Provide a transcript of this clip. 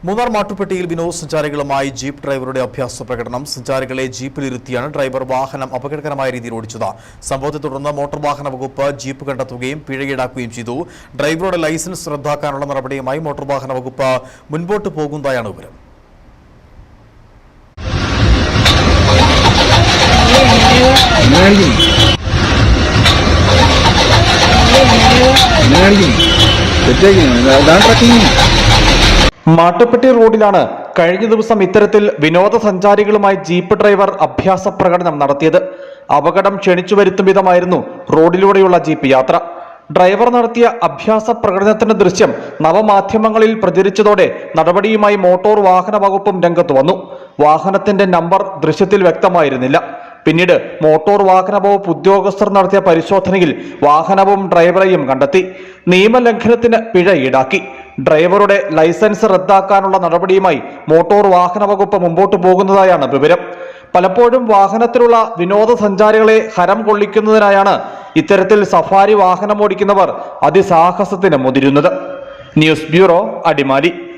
Munnar മാട്ടുപ്പെട്ടിയിൽ വിനോദസഞ്ചാരികളുമായി jeep ഡ്രൈവറുടെ അഭ്യാസ പ്രകടനം. സഞ്ചാരികളെ ജീപ്പിലിരുത്തിയാണ് ഡ്രൈവർ വാഹനം അപകടകരമായ രീതിയിൽ ഓടിച്ചത്. സംഭവത്തെ തുടർന്ന് മോട്ടോർ വാഹന വകുപ്പ് ജീപ്പ് കണ്ടെത്തുകയും പിഴ ഈടാക്കുകയും ചെയ്തു. ഡ്രൈവറുടെ ലൈസൻസ് റദ്ദാക്കാനുള്ള നടപടിയുമായി മോട്ടോർ വാഹന വകുപ്പ് മുൻപോട്ട് പോകുന്നതായാണ് വിവരം. മാട്ടുപ്പെട്ടി റോഡിലാണ് കഴിഞ്ഞ ദിവസം ഇത്തരത്തിൽ വിനോദസഞ്ചാരികളുമായി ജീപ്പ് ഡ്രൈവർ അഭ്യാസ പ്രകടനം നടത്തിയത്. അപകടം ക്ഷണിച്ചു വരുത്തും വിധമായിരുന്നു റോഡിലൂടെയുള്ള ജീപ്പ് യാത്ര. ഡ്രൈവർ നടത്തിയ അഭ്യാസ പ്രകടനത്തിന്റെ ദൃശ്യം നവമാധ്യമങ്ങളിൽ പ്രചരിച്ചതോടെ നടപടിയുമായി മോട്ടോർ വാഹന വകുപ്പും രംഗത്ത് വന്നു. വാഹനത്തിന്റെ നമ്പർ ദൃശ്യത്തിൽ വ്യക്തമായിരുന്നില്ല. പിന്നീട് മോട്ടോർ വാഹന വകുപ്പ് ഉദ്യോഗസ്ഥർ നടത്തിയ പരിശോധനയിൽ വാഹനവും ഡ്രൈവറെയും കണ്ടെത്തി. നിയമലംഘനത്തിന് പിഴ ഈടാക്കി. ഡ്രൈവറുടെ ലൈസൻസ് റദ്ദാക്കാനുള്ള നടപടിയുമായി മോട്ടോർ വാഹന വകുപ്പ് മുമ്പോട്ട് പോകുന്നതായാണ് വിവരം. പലപ്പോഴും വാഹനത്തിലുള്ള വിനോദസഞ്ചാരികളെ ഹരം കൊള്ളിക്കുന്നതിനായാണ് ഇത്തരത്തിൽ സഫാരി വാഹനം ഓടിക്കുന്നവർ അതിസാഹസത്തിന് മുതിരുന്നത്. News bureau, Adimali.